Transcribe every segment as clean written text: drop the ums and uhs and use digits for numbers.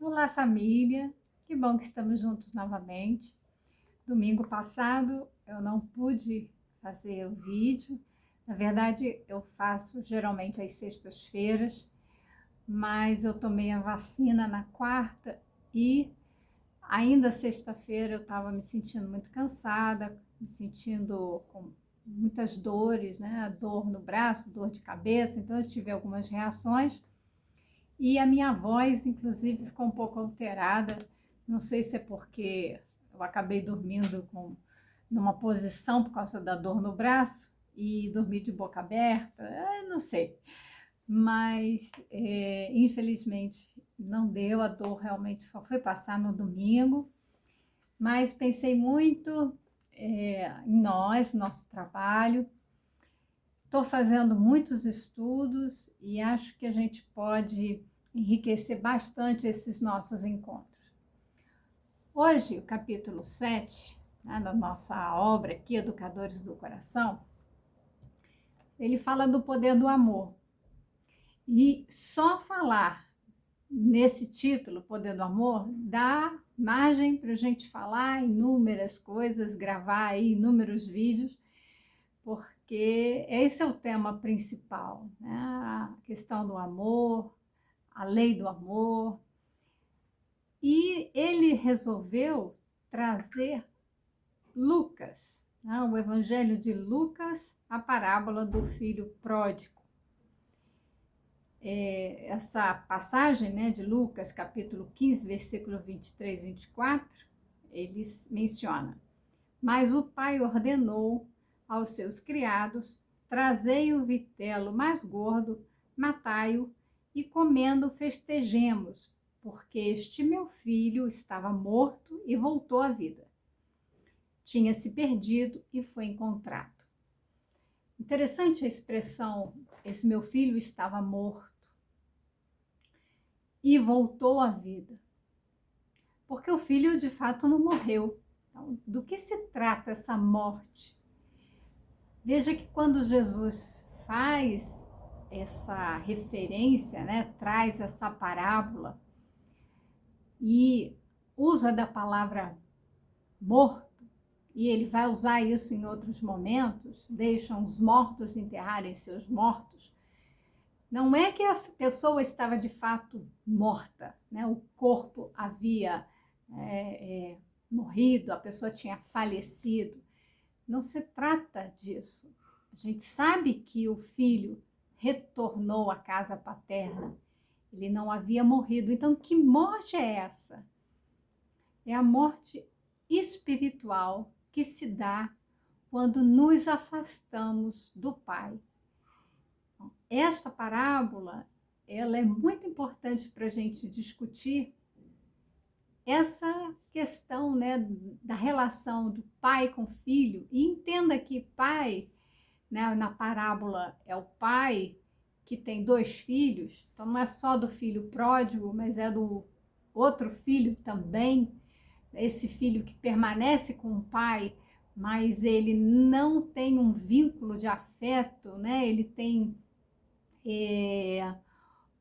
Olá, família! Que bom que estamos juntos novamente. Domingo passado eu não pude fazer o vídeo. Na verdade, eu faço geralmente às sextas-feiras, mas eu tomei a vacina na quarta e ainda sexta-feira eu estava me sentindo muito cansada, me sentindo com muitas dores, né? Dor no braço, dor de cabeça, então eu tive algumas reações. E a minha voz, inclusive, ficou um pouco alterada. Não sei se é porque eu acabei dormindo numa posição por causa da dor no braço e dormi de boca aberta, não sei. Mas, infelizmente, não deu. A dor realmente só foi passar no domingo. Mas pensei muito em nós, nosso trabalho. Estou fazendo muitos estudos e acho que a gente pode enriquecer bastante esses nossos encontros. Hoje, o capítulo 7, né, da nossa obra aqui, Educadores do Coração, ele fala do poder do amor. E só falar nesse título, Poder do Amor, dá margem para a gente falar inúmeras coisas, gravar aí inúmeros vídeos, porque esse é o tema principal, né? A questão do amor, a lei do amor. E ele resolveu trazer Lucas, né? O Evangelho de Lucas, a parábola do filho pródigo. Essa passagem, né, de Lucas, capítulo 15, versículo 23 e 24, ele menciona: Mas o pai ordenou aos seus criados: trazei o vitelo mais gordo, matai-o e comendo festejemos, porque este meu filho estava morto e voltou à vida. Tinha se perdido e foi encontrado. Interessante a expressão: esse meu filho estava morto e voltou à vida. Porque o filho de fato não morreu. Então, do que se trata essa morte? Veja que quando Jesus faz essa referência, né, traz essa parábola e usa da palavra morto, e ele vai usar isso em outros momentos, deixam os mortos enterrarem seus mortos, não é que a pessoa estava de fato morta, né? O corpo havia morrido, a pessoa tinha falecido. Não se trata disso. A gente sabe que o filho retornou à casa paterna. Ele não havia morrido. Então, que morte é essa? É a morte espiritual que se dá quando nos afastamos do Pai. Esta parábola, ela é muito importante para a gente discutir essa questão, né, da relação do pai com o filho. E entenda que pai, né, na parábola é o pai que tem dois filhos, então não é só do filho pródigo, mas é do outro filho também, esse filho que permanece com o pai, mas ele não tem um vínculo de afeto, né? Ele tem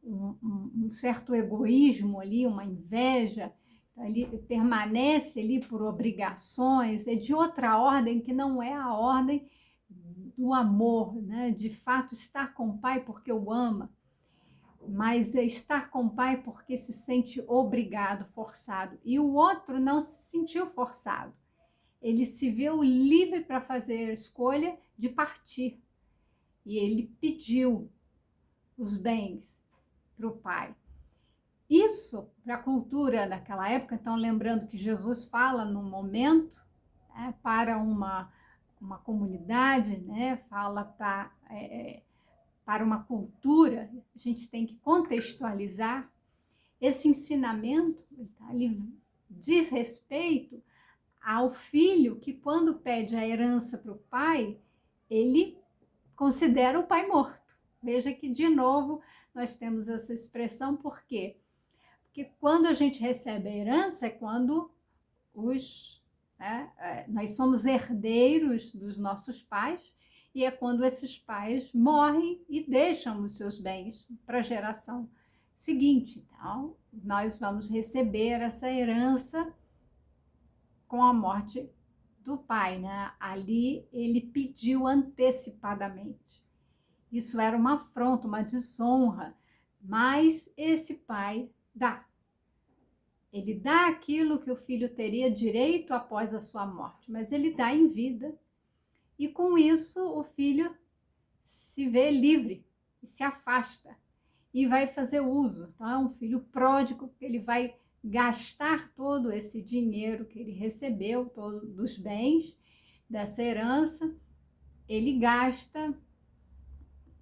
um certo egoísmo ali, uma inveja, ele permanece ali por obrigações, é de outra ordem que não é a ordem do amor, né? De fato estar com o pai porque o ama, mas é estar com o pai porque se sente obrigado, forçado. E o outro não se sentiu forçado, ele se viu livre para fazer a escolha de partir, e ele pediu os bens para o pai. Isso, para a cultura daquela época, então lembrando que Jesus fala num momento, né, para uma comunidade, né, fala para uma cultura, a gente tem que contextualizar esse ensinamento, tá? Ele diz respeito ao filho que, quando pede a herança para o pai, ele considera o pai morto. Veja que, de novo, nós temos essa expressão, por quê? Porque quando a gente recebe a herança é quando nós somos herdeiros dos nossos pais, e é quando esses pais morrem e deixam os seus bens para a geração seguinte. Então, nós vamos receber essa herança com a morte do pai, né? Ali ele pediu antecipadamente. Isso era uma afronta, uma desonra, mas esse pai dá. Ele dá aquilo que o filho teria direito após a sua morte, mas ele dá em vida. E com isso o filho se vê livre e se afasta e vai fazer uso. Então é um filho pródigo, ele vai gastar todo esse dinheiro que ele recebeu, todos dos bens dessa herança, ele gasta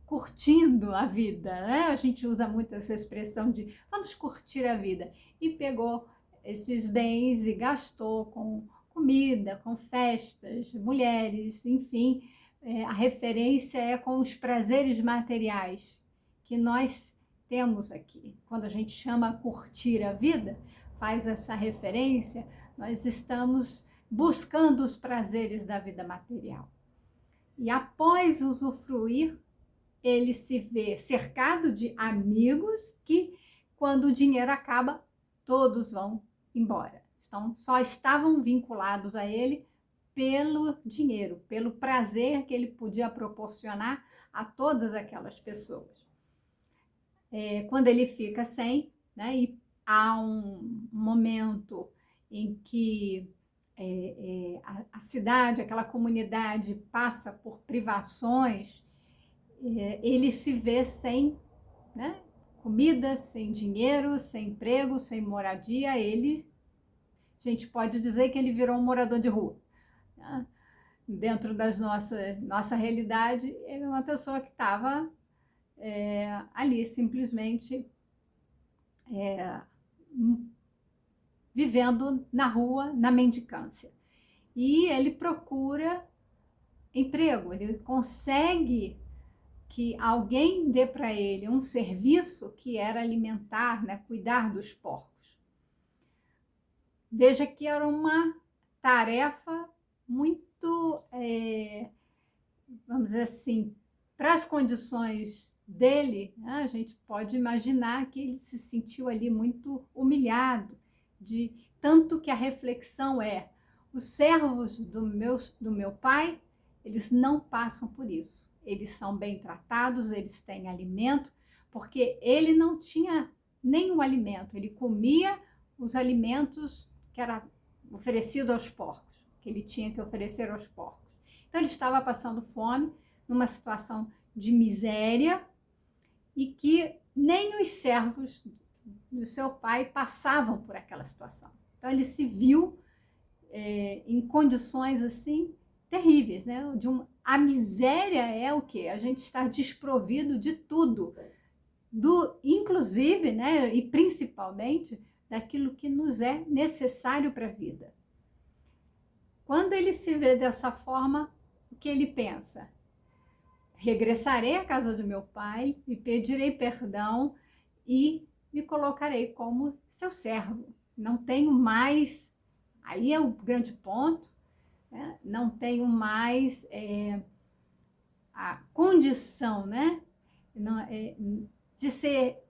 curtindo a vida, né? A gente usa muito essa expressão de vamos curtir a vida. E pegou esses bens e gastou com comida, com festas, mulheres, enfim. A referência é com os prazeres materiais que nós temos aqui. Quando a gente chama curtir a vida, faz essa referência, nós estamos buscando os prazeres da vida material. E após usufruir, ele se vê cercado de amigos que, quando o dinheiro acaba, todos vão embora. Então, só estavam vinculados a ele pelo dinheiro, pelo prazer que ele podia proporcionar a todas aquelas pessoas. Quando ele fica sem, né, e há um momento em que a cidade, aquela comunidade passa por privações, ele se vê sem, né, comida, sem dinheiro, sem emprego, sem moradia. A gente pode dizer que ele virou um morador de rua, né? Dentro da nossa realidade, ele é uma pessoa que estava ali simplesmente vivendo na rua, na mendicância. E ele procura emprego, ele consegue que alguém dê para ele um serviço que era alimentar, né, cuidar dos porcos. Veja que era uma tarefa muito, vamos dizer assim, para as condições dele, né, a gente pode imaginar que ele se sentiu ali muito humilhado, de tanto que a reflexão os servos do meu pai, eles não passam por isso. Eles são bem tratados, eles têm alimento, porque ele não tinha nenhum alimento, ele comia os alimentos que era oferecido aos porcos, que ele tinha que oferecer aos porcos. Então ele estava passando fome, numa situação de miséria, e que nem os servos do seu pai passavam por aquela situação. Então ele se viu em condições assim terríveis, né? A miséria é o quê? A gente estar desprovido de tudo, inclusive, né, e principalmente daquilo que nos é necessário para a vida. Quando ele se vê dessa forma, o que ele pensa? Regressarei à casa do meu pai, me pedirei perdão e me colocarei como seu servo. Não tenho mais, aí é o grande ponto, né? Não tenho mais a condição, né, de ser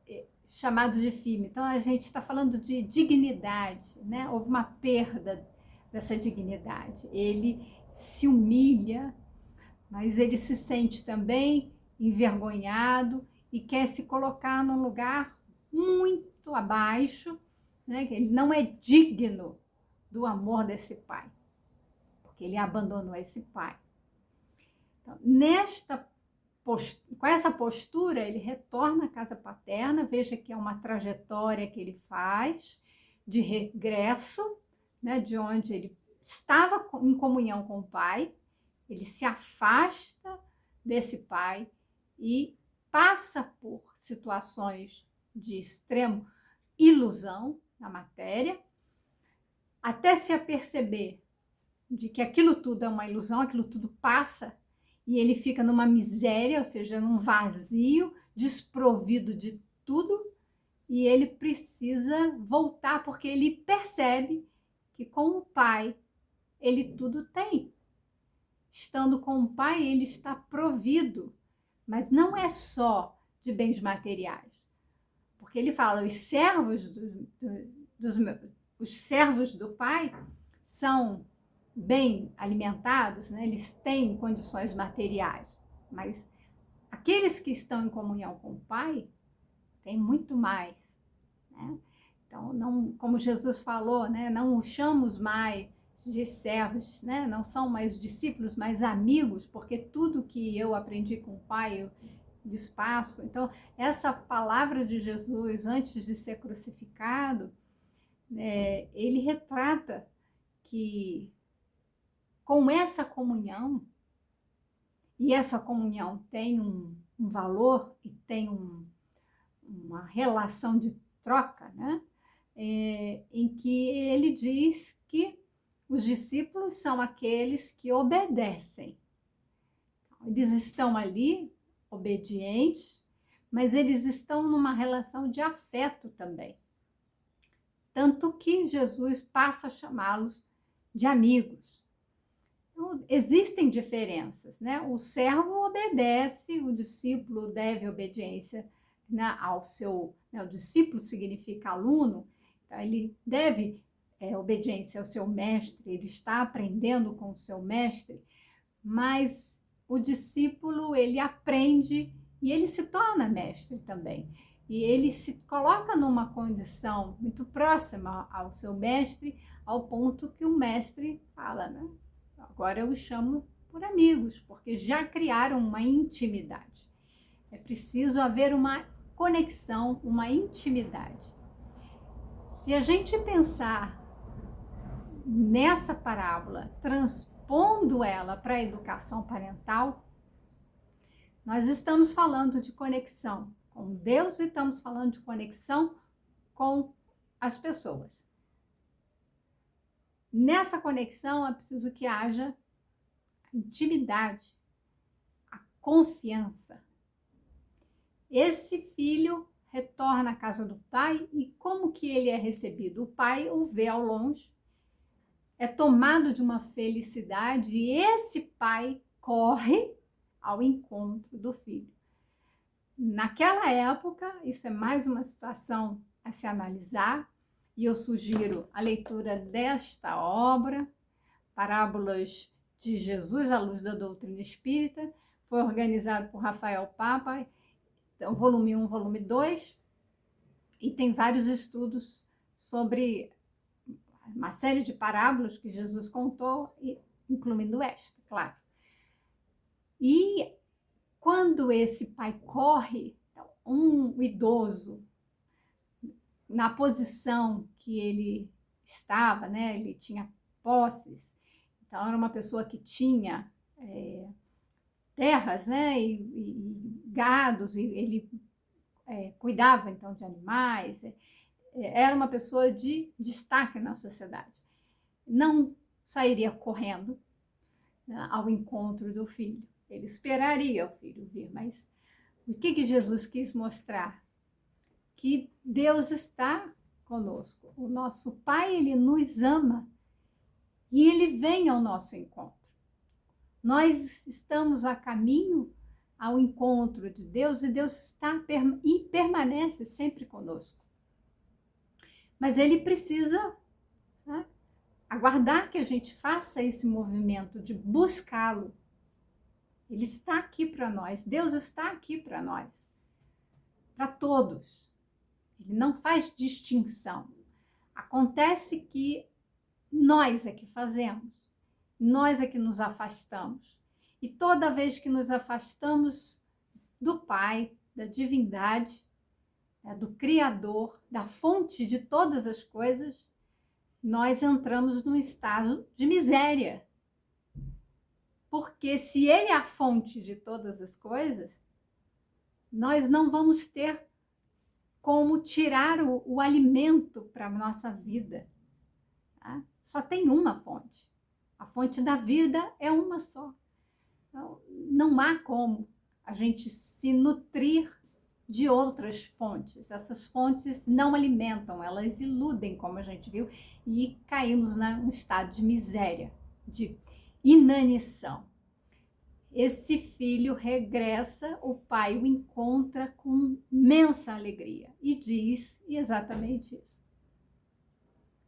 chamado de filho. Então a gente está falando de dignidade, né? Houve uma perda dessa dignidade. Ele se humilha, mas ele se sente também envergonhado e quer se colocar num lugar muito abaixo, né? Ele não é digno do amor desse pai, porque ele abandonou esse pai. Então, com essa postura, ele retorna à casa paterna. Veja que é uma trajetória que ele faz de regresso, né, de onde ele estava em comunhão com o pai. Ele se afasta desse pai e passa por situações de extremo ilusão na matéria, até se aperceber de que aquilo tudo é uma ilusão, aquilo tudo passa, e ele fica numa miséria, ou seja, num vazio, desprovido de tudo, e ele precisa voltar, porque ele percebe que com o pai ele tudo tem. Estando com o pai, ele está provido, mas não é só de bens materiais, Porque ele fala, os servos os servos do Pai são bem alimentados, né? Eles têm condições materiais, mas aqueles que estão em comunhão com o Pai têm muito mais, né? Então, não, como Jesus falou, né? Não os chamamos mais de servos, né? Não são mais discípulos, mas amigos, porque tudo que eu aprendi com o Pai eu lhes passo. Então, essa palavra de Jesus antes de ser crucificado, ele retrata que com essa comunhão, e essa comunhão tem um valor e tem uma relação de troca, né? Em que ele diz que os discípulos são aqueles que obedecem. Eles estão ali, obedientes, mas eles estão numa relação de afeto também. Tanto que Jesus passa a chamá-los de amigos. Então, existem diferenças, né? O servo obedece, o discípulo deve obediência, né, ao seu... Né, o discípulo significa aluno, então ele deve obediência ao seu mestre, ele está aprendendo com o seu mestre, mas o discípulo, ele aprende e ele se torna mestre também. E ele se coloca numa condição muito próxima ao seu mestre, ao ponto que o mestre fala, né? Agora eu os chamo por amigos, porque já criaram uma intimidade. É preciso haver uma conexão, uma intimidade. Se a gente pensar nessa parábola, transpondo ela para a educação parental, nós estamos falando de conexão com Deus e estamos falando de conexão com as pessoas. Nessa conexão é preciso que haja intimidade, a confiança. Esse filho retorna à casa do pai e como que ele é recebido? O pai o vê ao longe, é tomado de uma felicidade e esse pai corre ao encontro do filho. Naquela época, isso é mais uma situação a se analisar, e eu sugiro a leitura desta obra, Parábolas de Jesus à Luz da Doutrina Espírita, foi organizado por Rafael Papa, então, volume 1, volume 2, e tem vários estudos sobre uma série de parábolas que Jesus contou, incluindo esta, claro. E quando esse pai corre, um idoso, na posição que ele estava, né? Ele tinha posses, então era uma pessoa que tinha terras, né? E gados, e ele cuidava então de animais, era uma pessoa de destaque na sociedade. Não sairia correndo, né, ao encontro do filho. Ele esperaria o filho vir, mas o que Jesus quis mostrar? Que Deus está conosco. O nosso Pai, ele nos ama e ele vem ao nosso encontro. Nós estamos a caminho ao encontro de Deus e Deus está e permanece sempre conosco. Mas ele precisa, né, aguardar que a gente faça esse movimento de buscá-lo. Ele está aqui para nós, Deus está aqui para nós, para todos. Ele não faz distinção. Acontece que nós é que fazemos, nós é que nos afastamos. E toda vez que nos afastamos do Pai, da divindade, do Criador, da fonte de todas as coisas, nós entramos num estado de miséria. Porque se Ele é a fonte de todas as coisas, nós não vamos ter como tirar o alimento para a nossa vida. Tá? Só tem uma fonte. A fonte da vida é uma só. Então, não há como a gente se nutrir de outras fontes. Essas fontes não alimentam, elas iludem, como a gente viu, e caímos num estado de miséria, de inanição. esse filho regressa, o pai o encontra com imensa alegria e diz exatamente isso,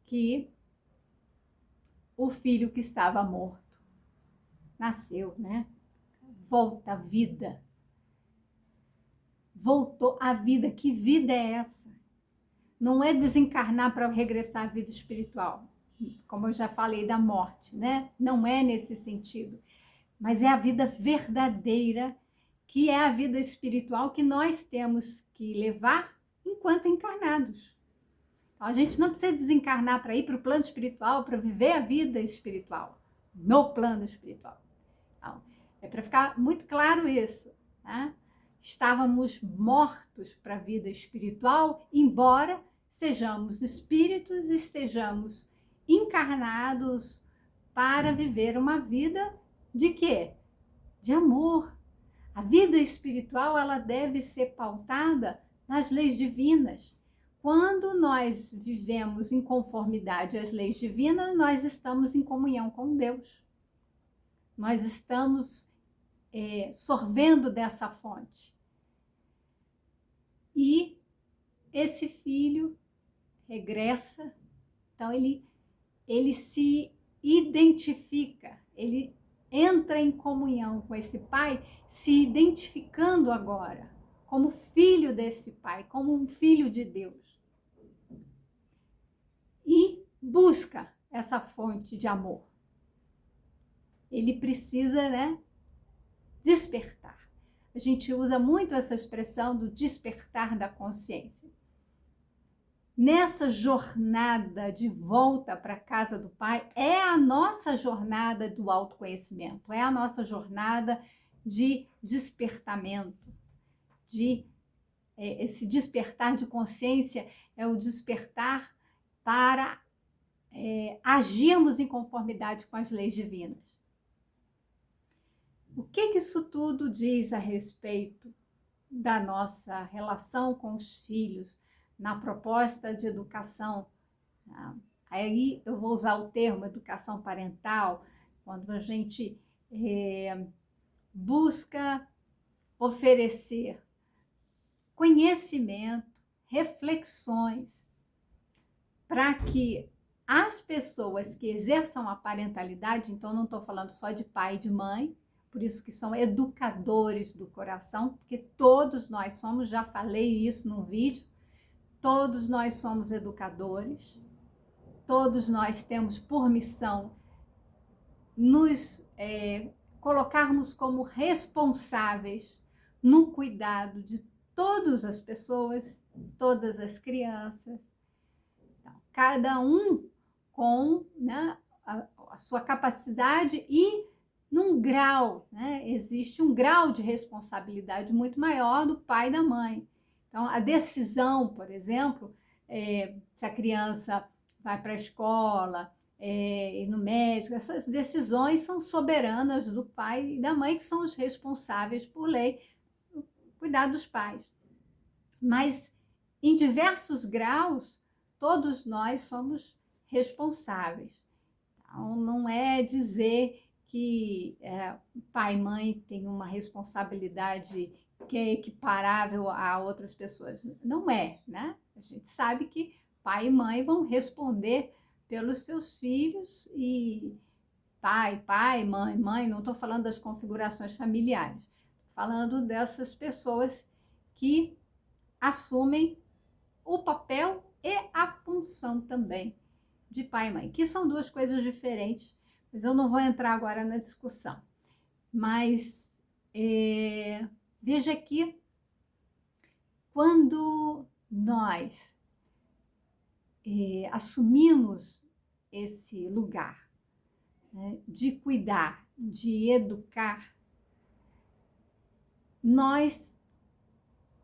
que o filho que estava morto nasceu, né? Volta à vida. Voltou à vida. Que vida é essa? Não é desencarnar para regressar à vida espiritual, como eu já falei da morte, né? Não é nesse sentido, mas é a vida verdadeira, que é a vida espiritual que nós temos que levar enquanto encarnados. Então, a gente não precisa desencarnar para ir para o plano espiritual, para viver a vida espiritual, no plano espiritual. Então, é para ficar muito claro isso, né? Estávamos mortos para a vida espiritual, embora sejamos espíritos e estejamos encarnados para viver uma vida de quê? De amor. A vida espiritual, ela deve ser pautada nas leis divinas. Quando nós vivemos em conformidade às leis divinas, nós estamos em comunhão com Deus. Nós estamos sorvendo dessa fonte. E esse filho regressa, então ele se identifica, ele entra em comunhão com esse pai, se identificando agora como filho desse pai, como um filho de Deus. E busca essa fonte de amor. Ele precisa, né, despertar. A gente usa muito essa expressão do despertar da consciência. Nessa jornada de volta para a casa do Pai, é a nossa jornada do autoconhecimento, é a nossa jornada de despertamento, esse despertar de consciência é o despertar para agirmos em conformidade com as leis divinas. O que isso tudo diz a respeito da nossa relação com os filhos na proposta de educação? Aí eu vou usar o termo educação parental, quando a gente busca oferecer conhecimento, reflexões, para que as pessoas que exerçam a parentalidade, então não estou falando só de pai e de mãe, por isso que são educadores do coração, porque todos nós somos, já falei isso no vídeo, todos nós somos educadores, todos nós temos por missão nos colocarmos como responsáveis no cuidado de todas as pessoas, todas as crianças, então, cada um com, né, a sua capacidade e num grau, né? Existe um grau de responsabilidade muito maior do pai e da mãe. Então, a decisão, por exemplo, se a criança vai para a escola, ir no médico, essas decisões são soberanas do pai e da mãe, que são os responsáveis por lei, cuidar dos pais. Mas, em diversos graus, todos nós somos responsáveis. Então, não é dizer que pai e mãe têm uma responsabilidade que é equiparável a outras pessoas. Não é, né? A gente sabe que pai e mãe vão responder pelos seus filhos e pai, mãe, não estou falando das configurações familiares, estou falando dessas pessoas que assumem o papel e a função também de pai e mãe, que são duas coisas diferentes, mas eu não vou entrar agora na discussão. Mas veja que quando nós assumimos esse lugar, né, de cuidar, de educar, nós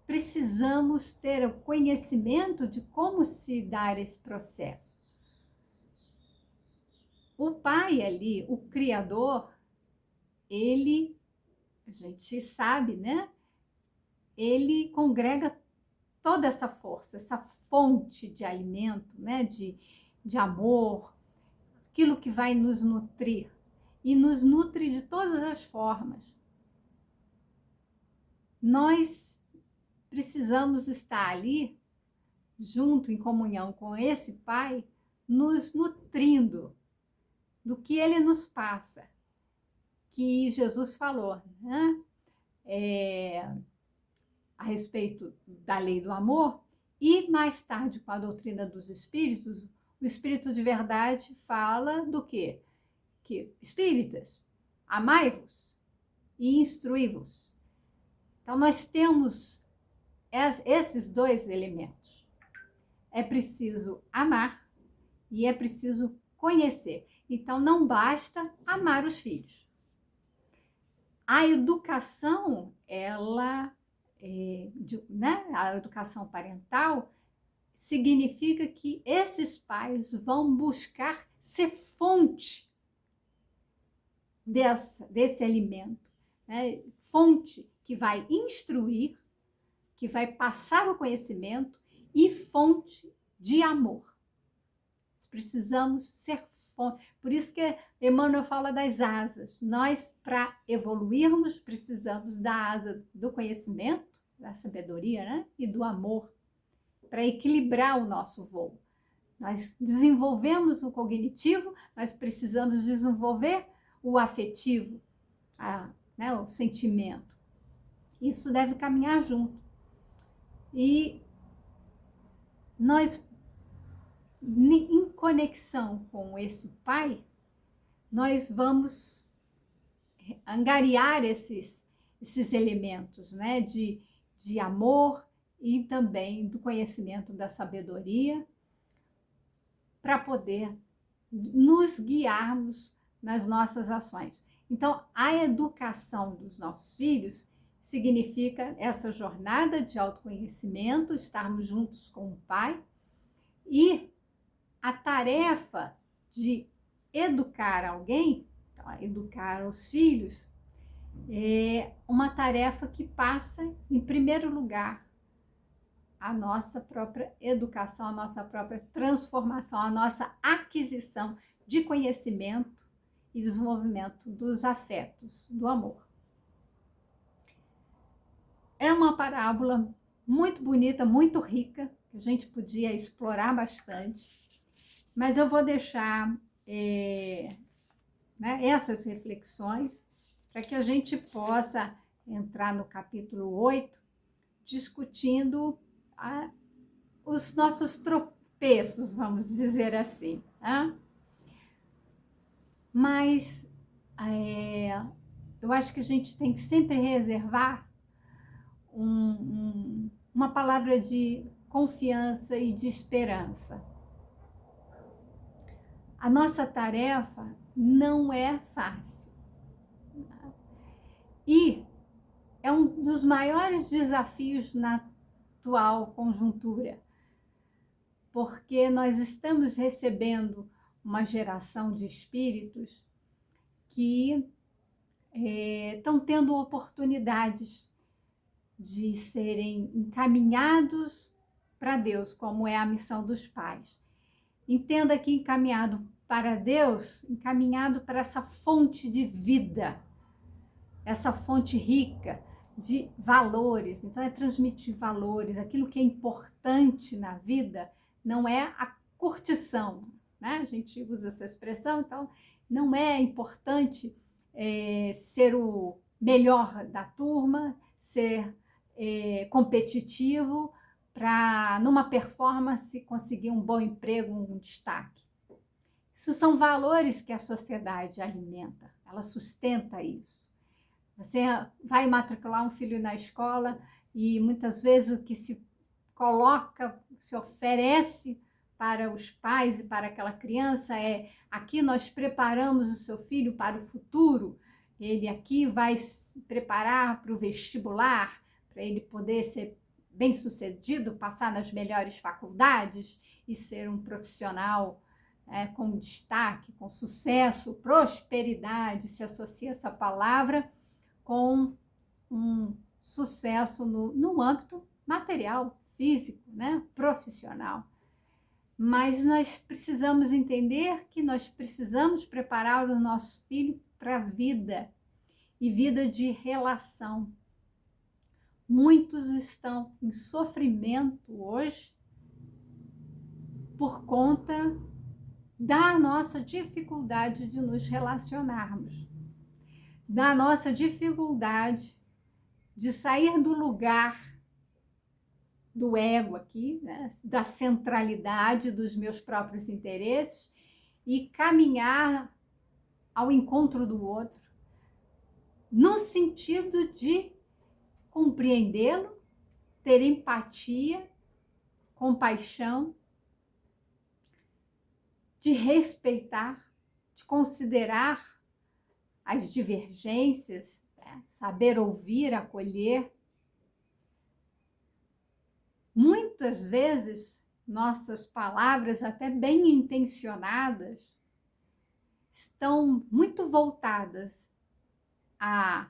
precisamos ter o conhecimento de como se dar esse processo. O pai ali, o criador, ele, a gente sabe, né? Ele congrega toda essa força, essa fonte de alimento, né? De amor, aquilo que vai nos nutrir. E nos nutre de todas as formas. nós precisamos estar ali, junto, em comunhão com esse Pai, nos nutrindo do que Ele nos passa, que Jesus falou, né? A respeito da lei do amor, e mais tarde com a doutrina dos espíritos, o Espírito de Verdade fala do quê? Que espíritas, amai-vos e instruí-vos. Então nós temos esses dois elementos. É preciso amar e é preciso conhecer. Então não basta amar os filhos. A educação, ela, né? A educação parental significa que esses pais vão buscar ser fonte desse alimento, né? Fonte que vai instruir, que vai passar o conhecimento e fonte de amor. Nós precisamos ser fonte. Por isso que Emmanuel fala das asas. Nós, para evoluirmos, precisamos da asa do conhecimento, da sabedoria, né? E do amor, para equilibrar o nosso voo. Nós desenvolvemos o cognitivo, nós precisamos desenvolver o afetivo, né, o sentimento. Isso deve caminhar junto. E nós, em conexão com esse Pai, nós vamos angariar esses elementos, né, de amor e também do conhecimento da sabedoria, para poder nos guiarmos nas nossas ações. Então, a educação dos nossos filhos significa essa jornada de autoconhecimento, estarmos juntos com o Pai, e a tarefa de educar alguém, então, educar os filhos, é uma tarefa que passa, em primeiro lugar, a nossa própria educação, a nossa própria transformação, a nossa aquisição de conhecimento e desenvolvimento dos afetos, do amor. É uma parábola muito bonita, muito rica, que a gente podia explorar bastante, mas eu vou deixar né, essas reflexões para que a gente possa entrar no capítulo 8, discutindo os nossos tropeços, vamos dizer assim. Né? Mas eu acho que a gente tem que sempre reservar uma palavra de confiança e de esperança. A nossa tarefa não é fácil. E é um dos maiores desafios na atual conjuntura, porque nós estamos recebendo uma geração de espíritos que estão tendo oportunidades de serem encaminhados para Deus, como é a missão dos pais. Entenda que encaminhado para Deus, encaminhado para essa fonte de vida, essa fonte rica de valores. Então, é transmitir valores, aquilo que é importante na vida, não é a curtição, né? A gente usa essa expressão, então, não é importante ser o melhor da turma, ser competitivo, para, numa performance, conseguir um bom emprego, um destaque. Isso são valores que a sociedade alimenta, ela sustenta isso. Você vai matricular um filho na escola e muitas vezes o que se coloca, se oferece para os pais e para aquela criança é: aqui nós preparamos o seu filho para o futuro, ele aqui vai se preparar para o vestibular, para ele poder ser bem-sucedido, passar nas melhores faculdades e ser um profissional com destaque, com sucesso, prosperidade, se associa essa palavra com um sucesso no âmbito material, físico, né? Profissional. Mas nós precisamos entender que nós precisamos preparar o nosso filho para a vida, e vida de relação. Muitos estão em sofrimento hoje por conta da nossa dificuldade de nos relacionarmos, da nossa dificuldade de sair do lugar do ego aqui, né, da centralidade dos meus próprios interesses e caminhar ao encontro do outro, no sentido de compreendê-lo, ter empatia, compaixão, de respeitar, de considerar as divergências, né? Saber ouvir, acolher. Muitas vezes, nossas palavras, até bem intencionadas, estão muito voltadas ao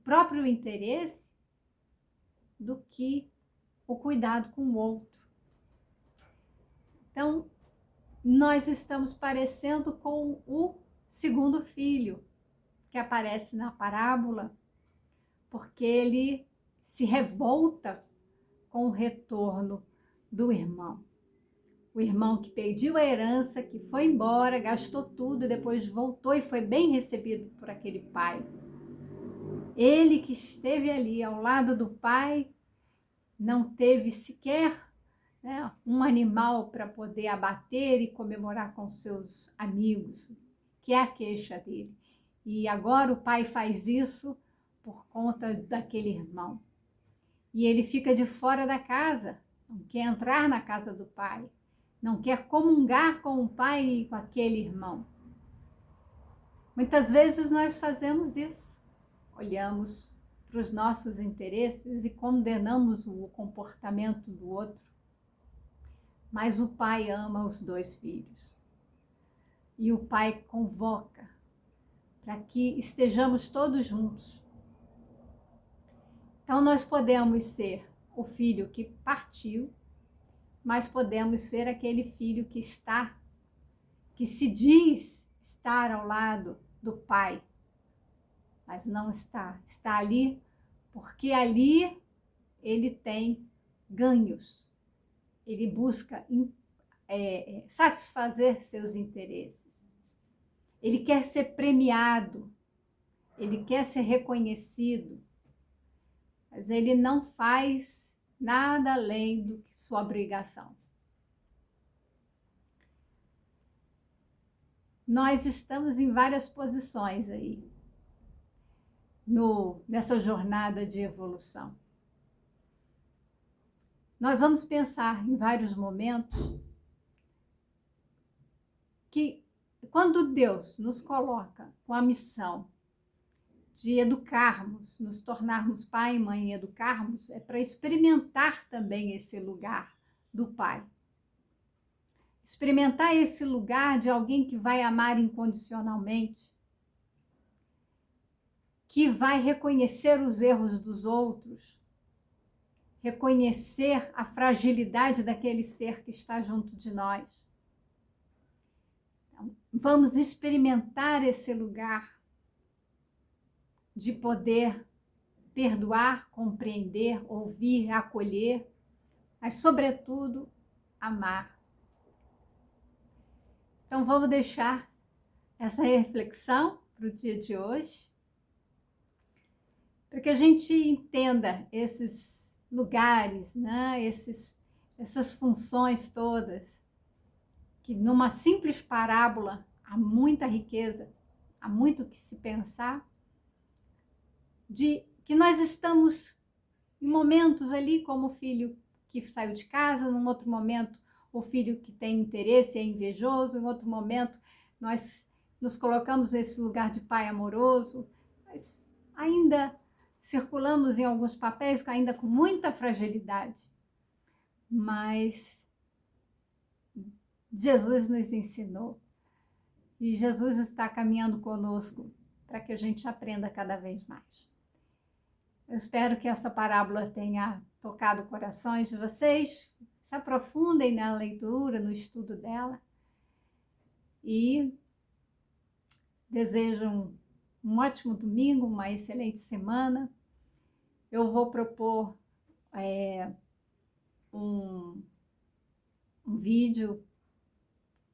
próprio interesse do que o cuidado com o outro. Então, nós estamos parecendo com o segundo filho que aparece na parábola, porque ele se revolta com o retorno do irmão. O irmão que pediu a herança, que foi embora, gastou tudo e depois voltou e foi bem recebido por aquele pai. Ele que esteve ali ao lado do pai, não teve sequer, né, um animal para poder abater e comemorar com seus amigos, que é a queixa dele. E agora o pai faz isso por conta daquele irmão. E ele fica de fora da casa, não quer entrar na casa do pai, não quer comungar com o pai e com aquele irmão. Muitas vezes nós fazemos isso, olhamos para os nossos interesses e condenamos o comportamento do outro. Mas o pai ama os dois filhos. E o pai convoca para que estejamos todos juntos. Então nós podemos ser o filho que partiu, mas podemos ser aquele filho que se diz estar ao lado do pai, mas não está. Está ali porque ali ele tem ganhos. Ele busca satisfazer seus interesses. Ele quer ser premiado, ele quer ser reconhecido, mas ele não faz nada além do que sua obrigação. Nós estamos em várias posições aí, nessa jornada de evolução. Nós vamos pensar em vários momentos que quando Deus nos coloca com a missão de educarmos, nos tornarmos pai e mãe e educarmos, é para experimentar também esse lugar do pai. Experimentar esse lugar de alguém que vai amar incondicionalmente, que vai reconhecer os erros dos outros, reconhecer a fragilidade daquele ser que está junto de nós. Então, vamos experimentar esse lugar de poder perdoar, compreender, ouvir, acolher, mas, sobretudo, amar. Então, vamos deixar essa reflexão para o dia de hoje, para que a gente entenda esses lugares, né? Essas funções todas, que numa simples parábola há muita riqueza, há muito o que se pensar, de que nós estamos em momentos ali como o filho que saiu de casa, num outro momento o filho que tem interesse é invejoso, em outro momento nós nos colocamos nesse lugar de pai amoroso, mas ainda circulamos em alguns papéis ainda com muita fragilidade. Mas Jesus nos ensinou e Jesus está caminhando conosco para que a gente aprenda cada vez mais. Eu espero que essa parábola tenha tocado corações de vocês, se aprofundem na leitura, no estudo dela e desejo um ótimo domingo, uma excelente semana Eu vou propor um vídeo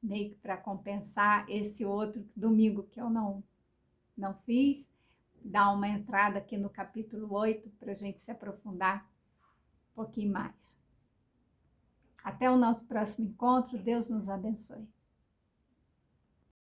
meio que para compensar esse outro domingo que eu não fiz, dar uma entrada aqui no capítulo 8 para a gente se aprofundar um pouquinho mais. Até o nosso próximo encontro. Deus nos abençoe.